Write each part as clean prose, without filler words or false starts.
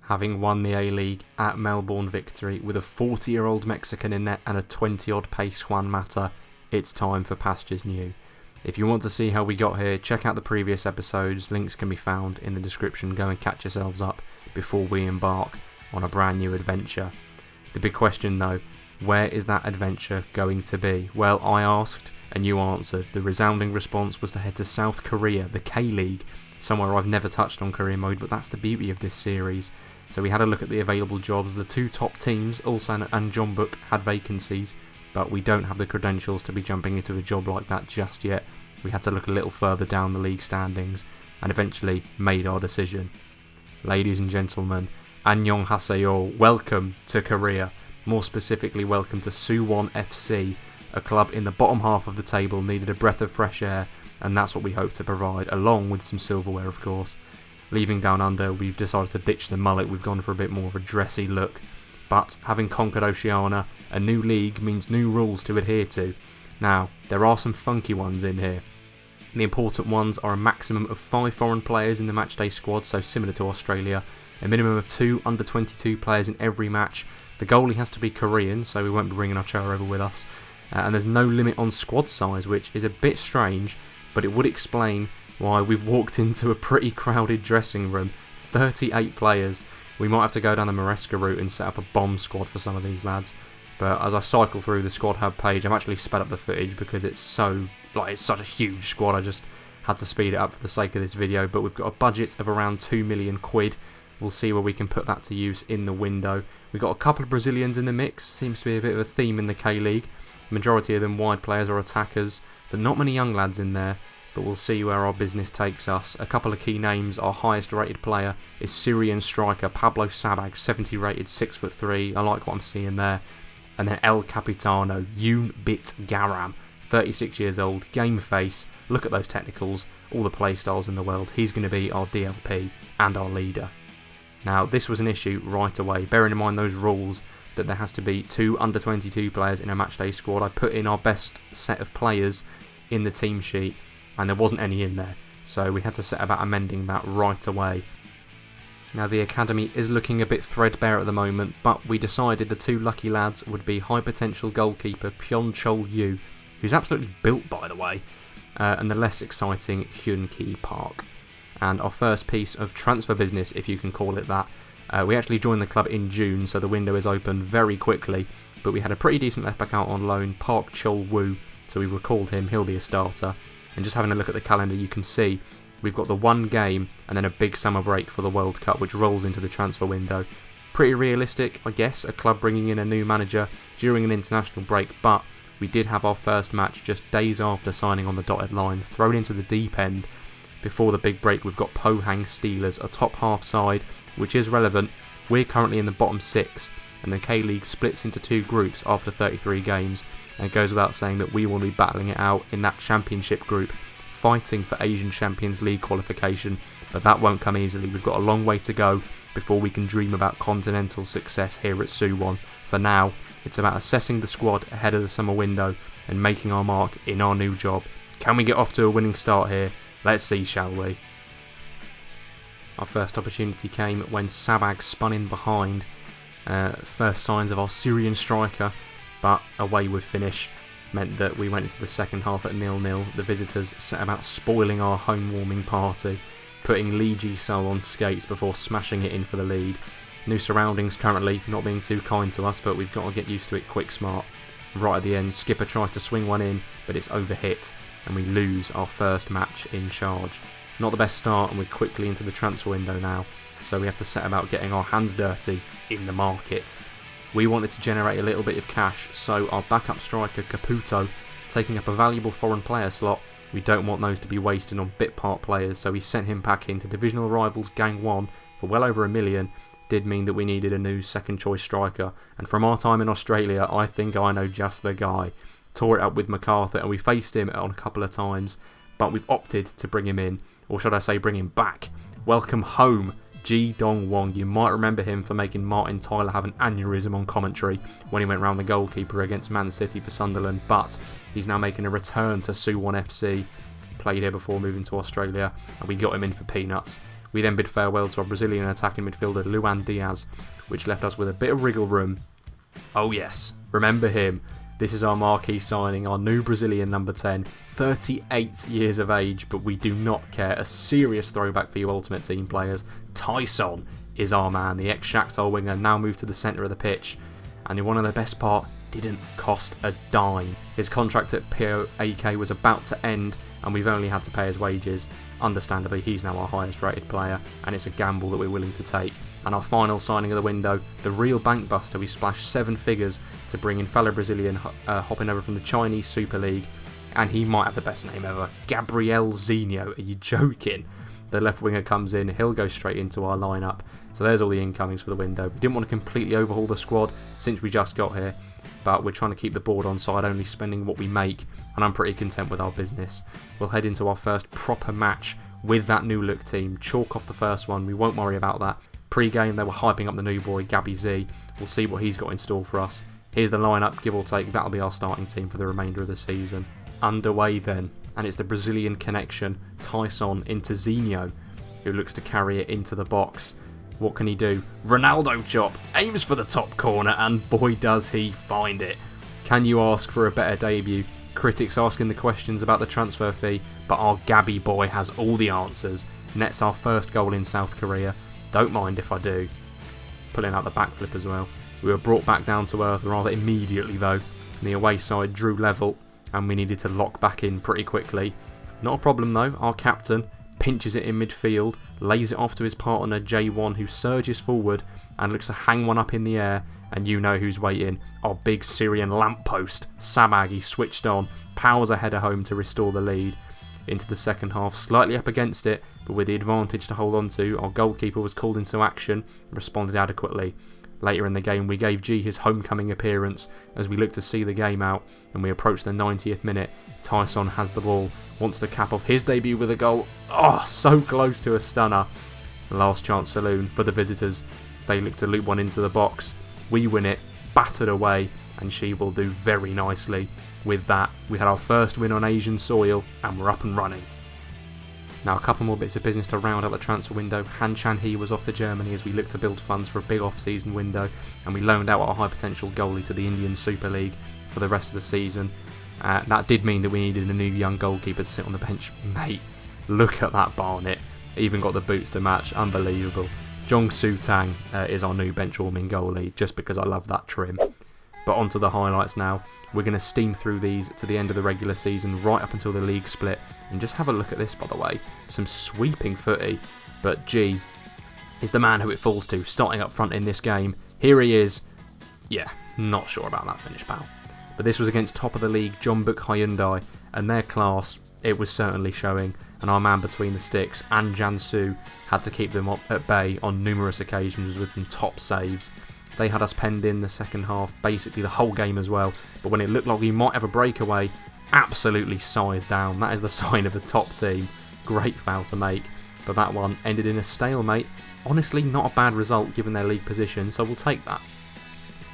having won the A-League at Melbourne Victory with a 40-year-old Mexican in net and a 20-odd pace Juan Mata, it's time for pastures new. If you want to see how we got here, check out the previous episodes. Links can be found in the description. Go and catch yourselves up before we embark on a brand new adventure. The big question though, where is that adventure going to be? Well, I asked and you answered. The resounding response was to head to South Korea, the K-League, somewhere I've never touched on career mode, but that's the beauty of this series. So we had a look at the available jobs. The two top teams, Ulsan and Jeonbuk, had vacancies, but we don't have the credentials to be jumping into a job like that just yet. We had to look a little further down the league standings and eventually made our decision. Ladies and gentlemen, annyeonghaseyo, welcome to Korea. More specifically, welcome to Suwon FC, a club in the bottom half of the table, needed a breath of fresh air, and that's what we hope to provide, along with some silverware of course. Leaving down under, we've decided to ditch the mullet, we've gone for a bit more of a dressy look. But having conquered Oceania, a new league means new rules to adhere to. Now, there are some funky ones in here. The important ones are a maximum of 5 foreign players in the matchday squad, so similar to Australia. A minimum of 2 under-22 players in every match. The goalie has to be Korean, so we won't be bringing our chair over with us. And there's no limit on squad size, which is a bit strange, but it would explain why we've walked into a pretty crowded dressing room. 38 players. We might have to go down the Maresca route and set up a bomb squad for some of these lads. But as I cycle through the squad hub page, I've actually sped up the footage because it's such a huge squad. I just had to speed it up for the sake of this video. But we've got a budget of around 2 million quid. We'll see where we can put that to use in the window. We've got a couple of Brazilians in the mix. Seems to be a bit of a theme in the K-League. Majority of them wide players or attackers, but not many young lads in there. But we'll see where our business takes us. A couple of key names. Our highest rated player is Syrian striker Pablo Sabag, 70 rated, 6'3". I like what I'm seeing there. And then El Capitano, Yoon-Bit Garam, 36 years old, game face. Look at those technicals, all the play styles in the world. He's going to be our DLP and our leader. Now, this was an issue right away, bearing in mind those rules that there has to be 2 under-22 players in a matchday squad. I put in our best set of players in the team sheet, and there wasn't any in there. So we had to set about amending that right away. Now, the academy is looking a bit threadbare at the moment, but we decided the 2 lucky lads would be high potential goalkeeper Pyeon Chol Yu, who's absolutely built by the way, and the less exciting Hyun Ki Park. And our first piece of transfer business, if you can call it that, we actually joined the club in June, so the window is open very quickly, but we had a pretty decent left back out on loan, Park Chol Woo, so we recalled him, he'll be a starter. And just having a look at the calendar, you can see we've got the 1 game and then a big summer break for the World Cup, which rolls into the transfer window. Pretty realistic, I guess, a club bringing in a new manager during an international break, but we did have our first match just days after signing on the dotted line, thrown into the deep end. Before the big break, we've got Pohang Steelers, a top half side, which is relevant. We're currently in the bottom 6, and the K-League splits into 2 groups after 33 games, and it goes without saying that we will be battling it out in that championship group, fighting for Asian Champions League qualification, but that won't come easily. We've got a long way to go before we can dream about continental success here at Suwon. For now, it's about assessing the squad ahead of the summer window and making our mark in our new job. Can we get off to a winning start here? Let's see, shall we? Our first opportunity came when Sabag spun in behind. First signs of our Syrian striker, but a wayward finish meant that we went into the second half at 0-0. The visitors set about spoiling our home warming party, putting Lee Ji-sol on skates before smashing it in for the lead. New surroundings currently, not being too kind to us, but we've got to get used to it quick smart. Right at the end, Skipper tries to swing one in, but it's overhit, and we lose our first match in charge. Not the best start, and we're quickly into the transfer window now, so we have to set about getting our hands dirty in the market. We wanted to generate a little bit of cash, so our backup striker Caputo, taking up a valuable foreign player slot, we don't want those to be wasted on bit part players, so we sent him back into divisional rivals Gangwon for well over $1 million. Did mean that we needed a new second choice striker, and from our time in Australia, I think I know just the guy. Tore it up with MacArthur, and we faced him on a couple of times, but we've opted to bring him in, or should I say bring him back. Welcome home, Ji Dong-won. You might remember him for making Martin Tyler have an aneurysm on commentary when he went round the goalkeeper against Man City for Sunderland, but he's now making a return to Suwon FC. Played here before moving to Australia, and we got him in for peanuts. We then bid farewell to our Brazilian attacking midfielder Luan Diaz, which left us with a bit of wriggle room. Oh yes, remember him. This is our marquee signing, our new Brazilian number 10, 38 years of age, but we do not care. A serious throwback for you Ultimate Team players. Tyson is our man, the ex-Shakhtar winger, now moved to the centre of the pitch. And in one of the best part, didn't cost a dime. His contract at POAK was about to end, and we've only had to pay his wages. Understandably, he's now our highest rated player, and it's a gamble that we're willing to take. And our final signing of the window, the real bankbuster, we splashed 7 figures to bring in fellow Brazilian hopping over from the Chinese Super League, and he might have the best name ever, Gabriel Zinho. Are you joking? The left winger comes in, he'll go straight into our lineup. So there's all the incomings for the window. We didn't want to completely overhaul the squad since we just got here, but we're trying to keep the board on side, only spending what we make, and I'm pretty content with our business. We'll head into our first proper match with that new look team. Chalk off the first one, we won't worry about that. Pre-game they were hyping up the new boy, Gabby Z. We'll see what he's got in store for us. Here's the lineup, give or take, that'll be our starting team for the remainder of the season. Underway then, and it's the Brazilian connection, Tyson into Zinho, who looks to carry it into the box. What can he do? Ronaldo chop, aims for the top corner, and boy does he find it. Can you ask for a better debut? Critics asking the questions about the transfer fee, but our Gabby boy has all the answers. Nets our first goal in South Korea. Don't mind if I do. Pulling out the backflip as well. We were brought back down to earth rather immediately though. The away side drew level, and we needed to lock back in pretty quickly. Not a problem though, our captain pinches it in midfield, lays it off to his partner J1, who surges forward and looks to hang one up in the air, and you know who's waiting, our big Syrian lamppost. Sabag, switched on, powers a header home to restore the lead. Into the second half, slightly up against it, but with the advantage to hold on to, our goalkeeper was called into action and responded adequately. Later in the game we gave G his homecoming appearance as we look to see the game out, and we approach the 90th minute. Tyson has the ball, wants to cap off his debut with a goal. Oh, so close to a stunner. Last chance saloon for the visitors. They look to loop one into the box. We win it, battered away, and she will do very nicely. With that, we had our first win on Asian soil, and we're up and running. Now a couple more bits of business to round out the transfer window. Han Chan-hee was off to Germany as we looked to build funds for a big off-season window, and we loaned out our high potential goalie to the Indian Super League for the rest of the season. That did mean that we needed a new young goalkeeper to sit on the bench. Mate, look at that Barnet. Even got the boots to match, unbelievable. Jong Soo Tang is our new bench warming goalie, just because I love that trim. But onto the highlights now. We're going to steam through these to the end of the regular season, right up until the league split. And just have a look at this, by the way. Some sweeping footy. But G is the man who it falls to, starting up front in this game. Here he is. Yeah, not sure about that finish, pal. But this was against top of the league, Jeonbuk Hyundai. And their class, it was certainly showing. And our man between the sticks, An Jansu, had to keep them up at bay on numerous occasions with some top saves. They had us penned in the second half, basically the whole game as well. But when it looked like we might have a breakaway, absolutely scythed down. That is the sign of a top team. Great foul to make. But that one ended in a stalemate. Honestly, not a bad result given their league position, so we'll take that.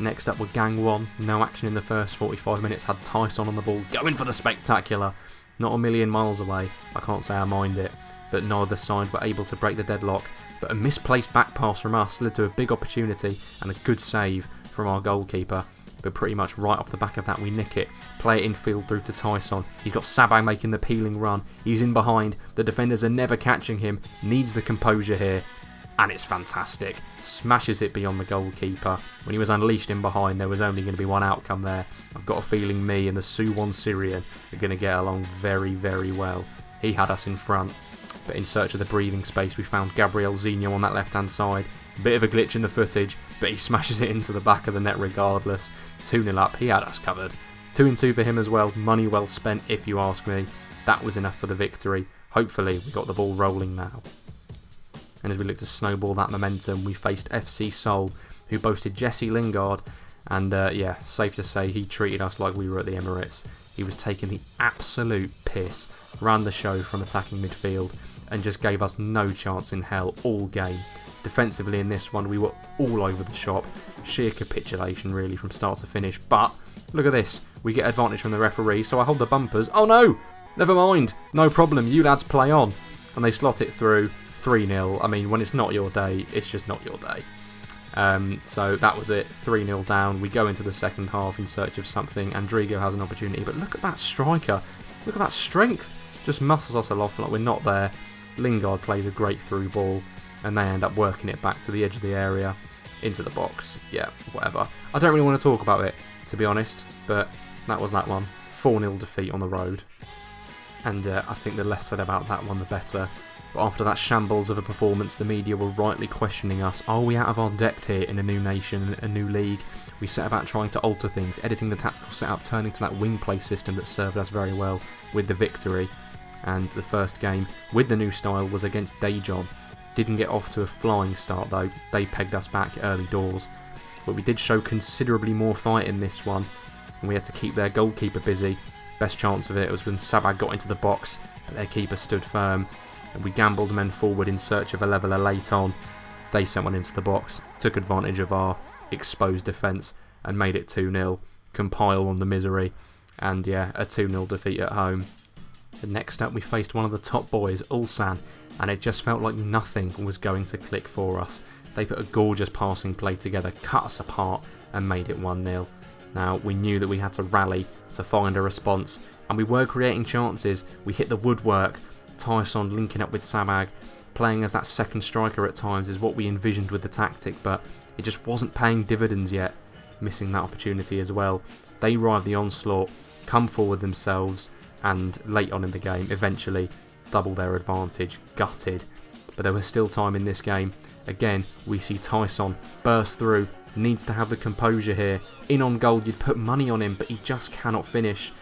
Next up were Gang 1. No action in the first 45 minutes. Had Tyson on the ball, going for the spectacular. Not a million miles away. I can't say I mind it. But neither side were able to break the deadlock. But a misplaced back pass from us led to a big opportunity and a good save from our goalkeeper. But pretty much right off the back of that we nick it. Play it infield through to Tyson. He's got Sabang making the peeling run. He's in behind. The defenders are never catching him. Needs the composure here. And it's fantastic. Smashes it beyond the goalkeeper. When he was unleashed in behind, there was only going to be one outcome there. I've got a feeling me and the Suwon Syrian are going to get along very, very well. He had us in front. But in search of the breathing space, we found Gabriel Zinho on that left-hand side. Bit of a glitch in the footage, but he smashes it into the back of the net regardless. 2-0 up, he had us covered. 2-2 for him as well, money well spent if you ask me. That was enough for the victory. Hopefully we got the ball rolling now. And as we look to snowball that momentum, we faced FC Seoul, who boasted Jesse Lingard. And yeah, safe to say he treated us like we were at the Emirates. He was taking the absolute piss, ran the show from attacking midfield, and just gave us no chance in hell all game. Defensively in this one, we were all over the shop. Sheer capitulation really from start to finish. But look at this, we get advantage from the referee, so I hold the bumpers. Oh no, never mind, no problem, you lads play on. And they slot it through. 3-0. I mean, when it's not your day, it's just not your day. So that was it, 3-0 down. We go into the second half in search of something. Andrigo has an opportunity, but look at that striker. Look at that strength. Just muscles us off like we're not there. Lingard plays a great through ball, and they end up working it back to the edge of the area, into the box. Yeah, whatever. I don't really want to talk about it, to be honest, but that was that one. 4-0 defeat on the road. And I think the less said about that one, the better. But after that shambles of a performance, the media were rightly questioning us. Are we out of our depth here in a new nation, a new league? We set about trying to alter things, editing the tactical setup, turning to that wing play system that served us very well with the victory. And the first game with the new style was against Daejeon. Didn't get off to a flying start though. They pegged us back early doors. But we did show considerably more fight in this one, and we had to keep their goalkeeper busy. Best chance of it was when Sabag got into the box, but their keeper stood firm. And we gambled men forward in search of a leveller late on. They sent one into the box, took advantage of our exposed defence and made it 2-0. Compile on the misery, and yeah, a 2-0 defeat at home. And next up we faced one of the top boys, Ulsan, and it just felt like nothing was going to click for us. They put a gorgeous passing play together, cut us apart and made it 1-0. Now, we knew that we had to rally to find a response, and we were creating chances. We hit the woodwork. Tyson linking up with Sabag, playing as that second striker at times is what we envisioned with the tactic, but it just wasn't paying dividends yet. Missing that opportunity as well. They ride the onslaught, come forward themselves, and late on in the game, eventually double their advantage, gutted. But there was still time in this game. Again, we see Tyson burst through, needs to have the composure here. In on goal, you'd put money on him, but he just cannot finish.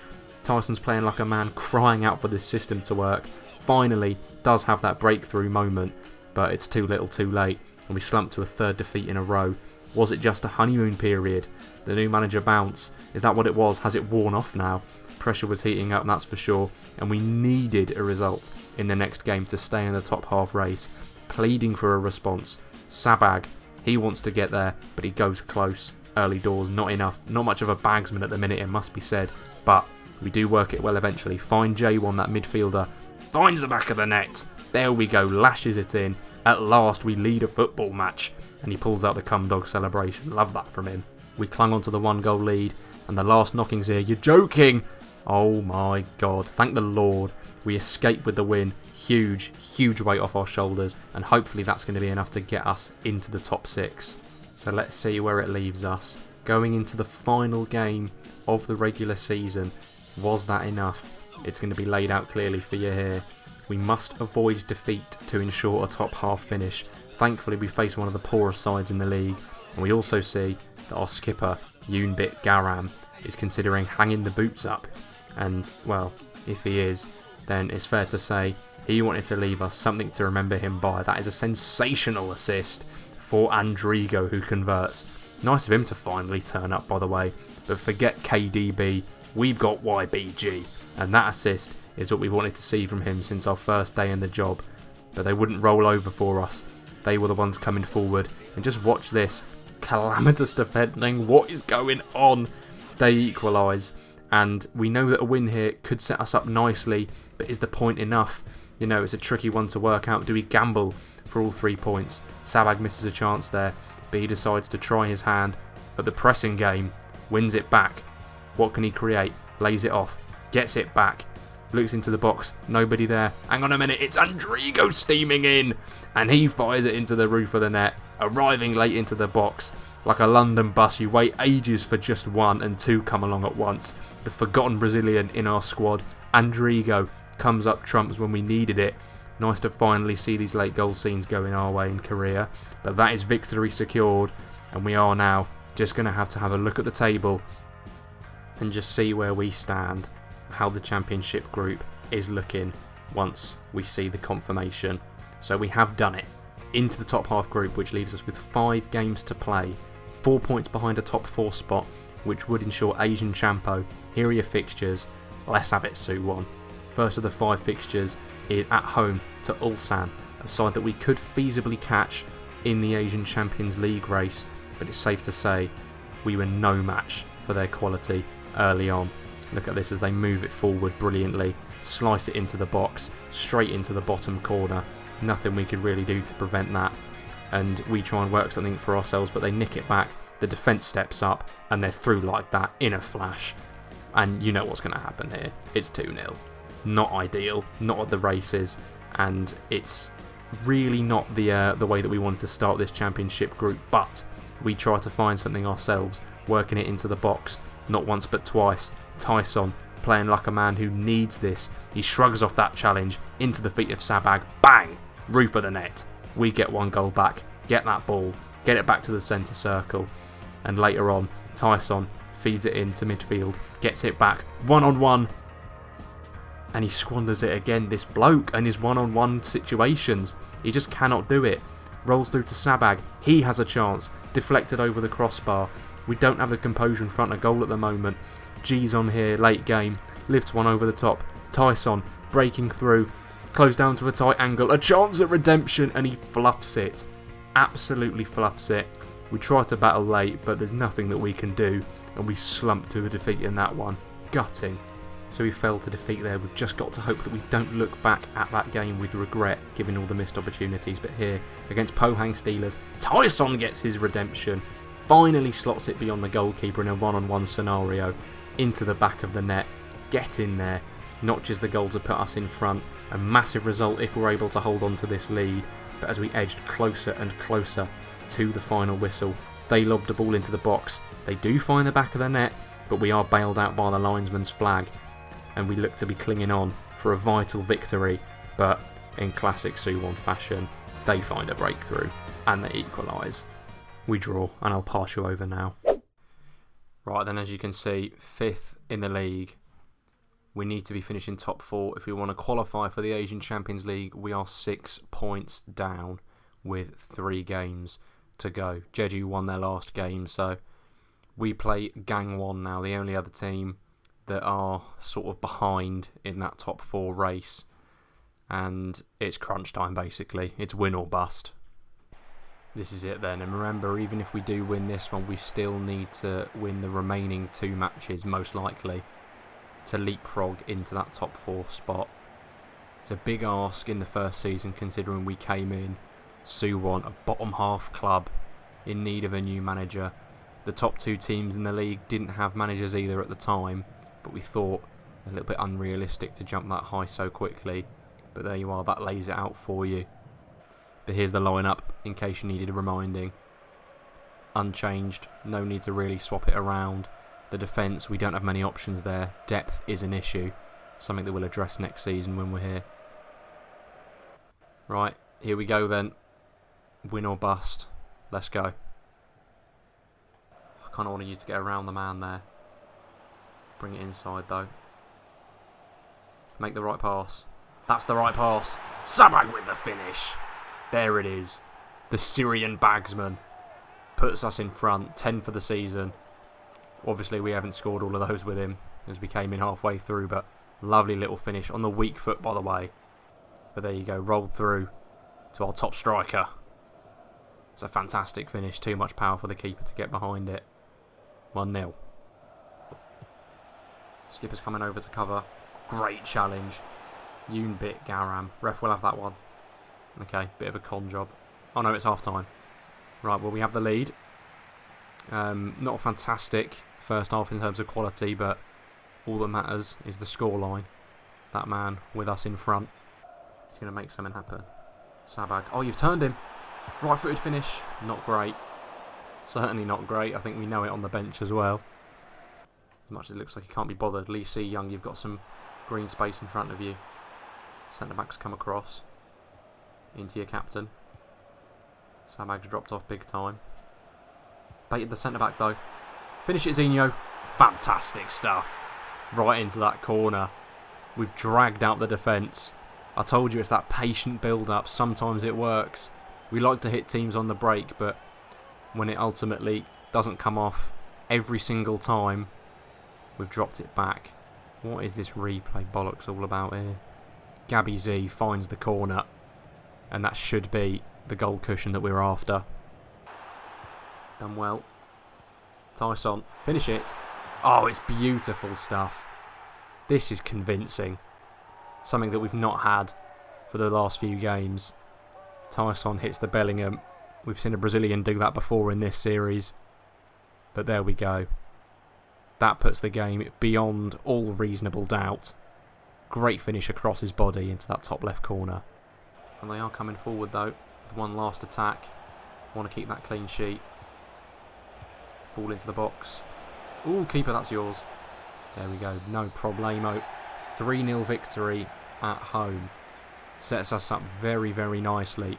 Tyson's playing like a man crying out for this system to work. Finally does have that breakthrough moment, but it's too little too late, and we slump to a third defeat in a row. Was it just a honeymoon period? The new manager bounce? Is that what it was? Has it worn off now? Pressure was heating up, that's for sure, and we needed a result in the next game to stay in the top half race. Pleading for a response. Sabag, he wants to get there, but he goes close. Early doors, not enough. Not much of a bagsman at the minute, it must be said, but we do work it well eventually. Find J1, that midfielder, finds the back of the net. There we go, lashes it in. At last we lead a football match, and he pulls out the cum dog celebration. Love that from him. We clung on to the 1-goal lead, and the last knockings here. You're joking! Oh my god, thank the Lord. We escape with the win. Huge, huge weight off our shoulders, and hopefully that's going to be enough to get us into the top 6. So let's see where it leaves us. Going into the final game of the regular season, was that enough? It's going to be laid out clearly for you here. We must avoid defeat to ensure a top half finish. Thankfully we face one of the poorer sides in the league, and we also see that our skipper, Yoonbit Garam, is considering hanging the boots up. And, well, if he is, then it's fair to say he wanted to leave us something to remember him by. That is a sensational assist for Andrigo, who converts. Nice of him to finally turn up, by the way. But forget KDB, we've got YBG. And that assist is what we've wanted to see from him since our first day in the job. But they wouldn't roll over for us. They were the ones coming forward. And just watch this. Calamitous defending. What is going on? They equalise. And we know that a win here could set us up nicely. But is the point enough? You know, it's a tricky one to work out. Do we gamble for all 3 points? Sabag misses a chance there, but he decides to try his hand at the pressing game. Wins it back. What can he create? Lays it off. Gets it back. Looks into the box. Nobody there. Hang on a minute. It's Andrigo steaming in. And he fires it into the roof of the net. Arriving late into the box. Like a London bus, you wait ages for just one, and two come along at once. The forgotten Brazilian in our squad, Andrigo, comes up trumps when we needed it. Nice to finally see these late goal scenes going our way in Korea. But that is victory secured, and we are now just going to have a look at the table and just see where we stand, how the championship group is looking once we see the confirmation. So we have done it. Into the top half group, which leaves us with 5 games to play. 4 points behind a top 4 spot, which would ensure Asian Champo. Here are your fixtures. Let's have it, Suwon. First of the 5 fixtures is at home to Ulsan, a side that we could feasibly catch in the Asian Champions League race, but it's safe to say we were no match for their quality early on. Look at this as they move it forward brilliantly, slice it into the box, straight into the bottom corner. Nothing we could really do to prevent that. And we try and work something for ourselves, but they nick it back. The defence steps up, and they're through like that in a flash. And you know what's going to happen here. It's 2-0. Not ideal, not at the races, and it's really not the way that we wanted to start this championship group, but we try to find something ourselves, working it into the box, not once but twice. Tyson playing like a man who needs this. He shrugs off that challenge into the feet of Sabag. Bang! Roof of the net. We get 1 goal back, get that ball, get it back to the centre circle, and later on, Tyson feeds it into midfield, gets it back, 1-on-1, and he squanders it again. This bloke and his 1-on-1 situations, he just cannot do it. Rolls through to Sabag, he has a chance, deflected over the crossbar. We don't have the composure in front of goal at the moment. G's on here, late game, lifts one over the top. Tyson breaking through, close down to a tight angle, a chance at redemption, and he fluffs it. Absolutely fluffs it. We try to battle late, but there's nothing that we can do, and we slump to a defeat in that one. Gutting. So we fell to defeat there. We've just got to hope that we don't look back at that game with regret, given all the missed opportunities. But here, against Pohang Steelers, Tyson gets his redemption. Finally slots it beyond the goalkeeper in a 1-on-1 scenario, into the back of the net. Get in there. Notches the goal to put us in front. A massive result if we're able to hold on to this lead. But as we edged closer and closer to the final whistle, they lobbed the ball into the box. They do find the back of the net, but we are bailed out by the linesman's flag. And we look to be clinging on for a vital victory, but in classic Suwon fashion, they find a breakthrough and they equalise. We draw, and I'll pass you over now. Right then, as you can see, 5th in the league. We need to be finishing top 4 if we want to qualify for the Asian Champions League. We are 6 points down with 3 games to go. Jeju won their last game, so we play Gangwon now, the only other team that are sort of behind in that top 4 race, and it's crunch time basically. It's win or bust. This is it then, and remember, even if we do win this one, we still need to win the remaining 2 matches most likely to leapfrog into that top 4 spot. It's a big ask in the first season, considering we came in Suwon, a bottom half club in need of a new manager. The top 2 teams in the league didn't have managers either at the time, but we thought a little bit unrealistic to jump that high so quickly. But there you are, that lays it out for you. But here's the lineup in case you needed a reminding. Unchanged, no need to really swap it around. The defence, we don't have many options there. Depth is an issue, something that we'll address next season when we're here. Right, here we go then. Win or bust. Let's go. I kind of wanted you to get around the man there. Bring it inside though. Make the right pass. That's the right pass. Sabag with the finish. There it is. The Syrian bagsman puts us in front. 10 for the season. Obviously we haven't scored all of those with him, as we came in halfway through, but lovely little finish on the weak foot, by the way. But there you go, rolled through to our top striker. It's a fantastic finish. Too much power for the keeper to get behind it. 1-0. Skipper's coming over to cover. Great challenge. Yoon bit Garam. Ref will have that one. Okay, bit of a con job. Oh no, it's half time. Right, well we have the lead. Not a fantastic first half in terms of quality, but all that matters is the scoreline. That man with us in front. He's going to make something happen. Sabag. Oh, you've turned him. Right footed finish. Not great. Certainly not great. I think we know it on the bench as well. As much as it looks like he can't be bothered. Lee Si Young, you've got some green space in front of you. Centre backs come across. Into your captain. Sabag's dropped off big time. Baited the centre back though. Finish it, Zinho. Fantastic stuff. Right into that corner. We've dragged out the defence. I told you it's that patient build-up. Sometimes it works. We like to hit teams on the break, but when it ultimately doesn't come off every single time, we've dropped it back. What is this replay bollocks all about here? Gabby Z finds the corner, and that should be the goal cushion that we're after. Done well. Tyson, finish it. Oh, it's beautiful stuff. This is convincing. Something that we've not had for the last few games. Tyson hits the Bellingham. We've seen a Brazilian do that before in this series. But there we go. That puts the game beyond all reasonable doubt. Great finish across his body into that top left corner. And they are coming forward though, with one last attack. Want to keep that clean sheet. Ball into the box. Ooh, keeper, that's yours. There we go, no problemo. 3-0 victory at home. Sets us up very, very nicely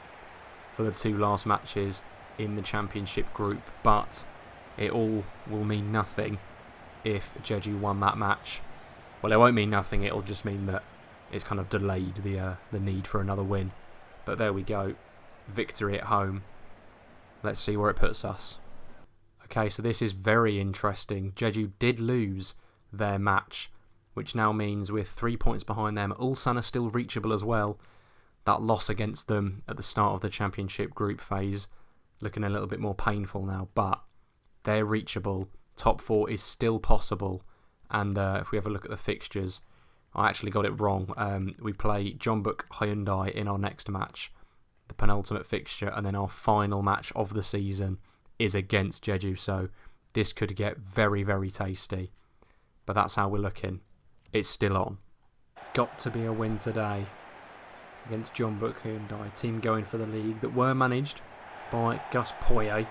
for the 2 last matches in the Championship group. But it all will mean nothing if Jeju won that match. Well, it won't mean nothing, it'll just mean that it's kind of delayed the need for another win. But there we go, victory at home. Let's see where it puts us. Okay, so this is very interesting. Jeju did lose their match, which now means with 3 points behind them, Ulsan are still reachable as well. That loss against them at the start of the Championship group phase looking a little bit more painful now, but they're reachable. Top 4 is still possible, and if we have a look at the fixtures, I actually got it wrong. We play Jeonbuk Hyundai in our next match, the penultimate fixture, and then our final match of the season is against Jeju, so this could get very, very tasty. But that's how we're looking. It's still on. Got to be a win today against Jeonbuk Hyundai, team going for the league that were managed by Gus Poyet.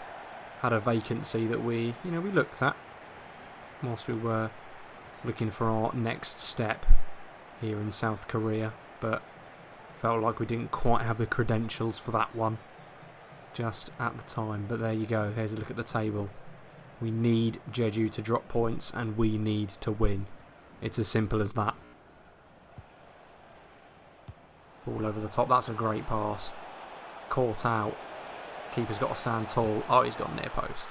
Had a vacancy that we looked at whilst we were looking for our next step here in South Korea, but felt like we didn't quite have the credentials for that one just at the time. But there you go, here's a look at the table. We need Jeju to drop points and we need to win. It's as simple as that. Ball over the top, that's a great pass. Caught out. Keeper's got to stand tall. Oh, he's got a near post.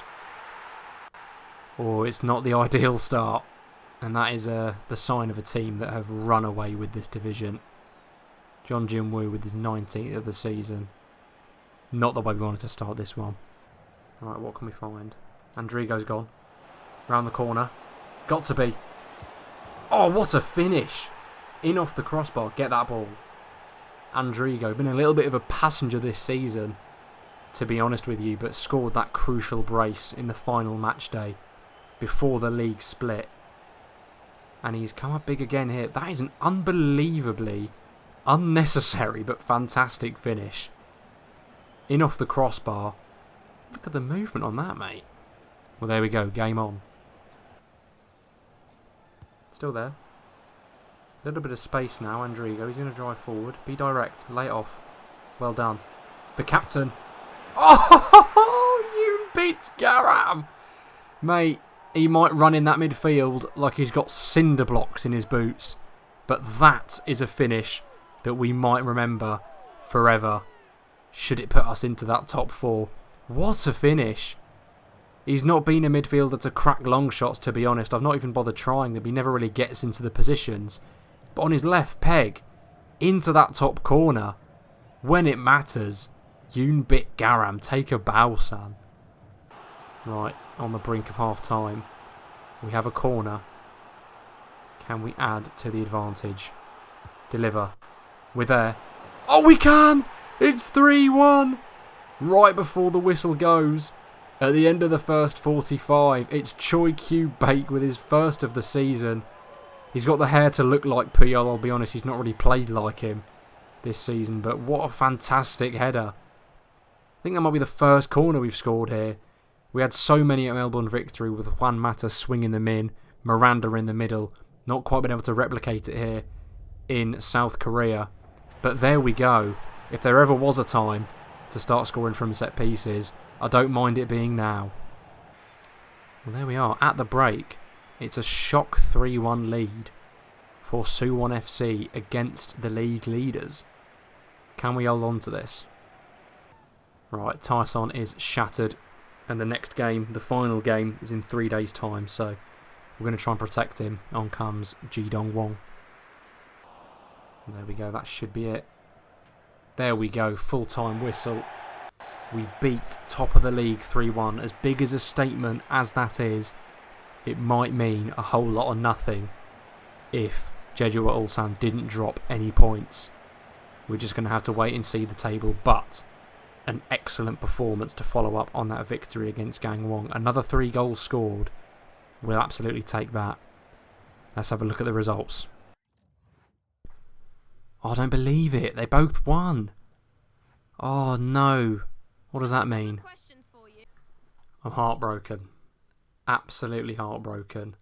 Oh, it's not the ideal start. And that is the sign of a team that have run away with this division. John Jin-woo with his 19th of the season. Not the way we wanted to start this one. Right, what can we find? Andrigo's gone. Round the corner. Got to be. Oh, what a finish. In off the crossbar. Get that ball. Andrigo, been a little bit of a passenger this season, to be honest with you, but scored that crucial brace in the final match day before the league split. And he's come up big again here. That is an unbelievably unnecessary but fantastic finish. In off the crossbar. Look at the movement on that, mate. Well, there we go. Game on. Still there. A little bit of space now, Andrigo. He's going to drive forward. Be direct. Lay it off. Well done. The captain. Oh, you beat Garam. Mate, he might run in that midfield like he's got cinder blocks in his boots. But that is a finish that we might remember forever, should it put us into that top 4. What a finish. He's not been a midfielder to crack long shots, to be honest. I've not even bothered trying them. He never really gets into the positions. But on his left peg, into that top corner, when it matters, Yoonbit Garam, take a bow, son. Right, on the brink of half time. We have a corner. Can we add to the advantage? Deliver. We're there. Oh, we can! It's 3-1! Right before the whistle goes. At the end of the first 45, it's Choi Kyu-baek with his first of the season. He's got the hair to look like Puyol, I'll be honest. He's not really played like him this season, but what a fantastic header. I think that might be the first corner we've scored here. We had so many at Melbourne Victory with Juan Mata swinging them in, Miranda in the middle. Not quite been able to replicate it here in South Korea. But there we go. If there ever was a time to start scoring from set pieces, I don't mind it being now. Well, there we are. At the break, it's a shock 3-1 lead for Suwon FC against the league leaders. Can we hold on to this? Right, Tyson is shattered. And the next game, the final game, is in 3 days' time. So we're going to try and protect him. On comes Ji Dong-won. There we go, that should be it. There we go, full-time whistle. We beat top of the league 3-1. As big as a statement as that is, it might mean a whole lot of nothing if Jeju Ulsan didn't drop any points. We're just going to have to wait and see the table. But an excellent performance to follow up on that victory against Gangwon. Another 3 goals scored. We'll absolutely take that. Let's have a look at the results. Oh, I don't believe it. They both won. Oh, no. What does that mean? I'm heartbroken. Absolutely heartbroken.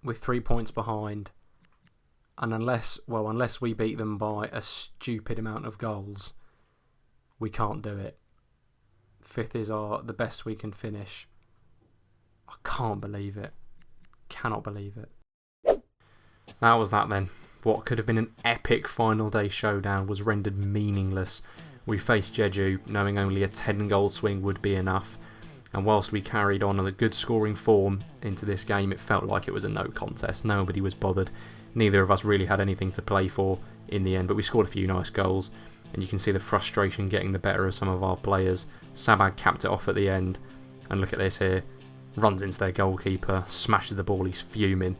With 3 points behind. And unless we beat them by a stupid amount of goals, we can't do it. 5th is the best we can finish. I can't believe it. Cannot believe it. That was that then. What could have been an epic final day showdown was rendered meaningless. We faced Jeju knowing only a 10-goal swing would be enough, and whilst we carried on a good scoring form into this game, it felt like it was a no contest. Nobody was bothered. Neither of us really had anything to play for in the end, but we scored a few nice goals, and you can see the frustration getting the better of some of our players. Sabag capped it off at the end, and look at this here. Runs into their goalkeeper, smashes the ball, he's fuming.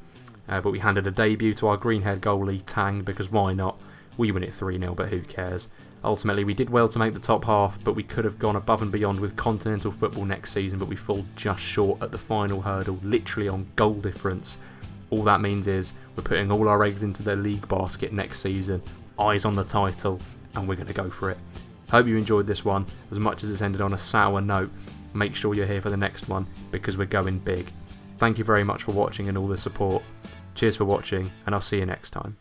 But we handed a debut to our green-haired goalie, Tang, because why not? We win it 3-0, but who cares? Ultimately, we did well to make the top half, but we could have gone above and beyond with continental football next season, but we fall just short at the final hurdle, literally on goal difference. All that means is we're putting all our eggs into the league basket next season, eyes on the title, and we're going to go for it. Hope you enjoyed this one. As much as it's ended on a sour note, make sure you're here for the next one, because we're going big. Thank you very much for watching and all the support. Cheers for watching, and I'll see you next time.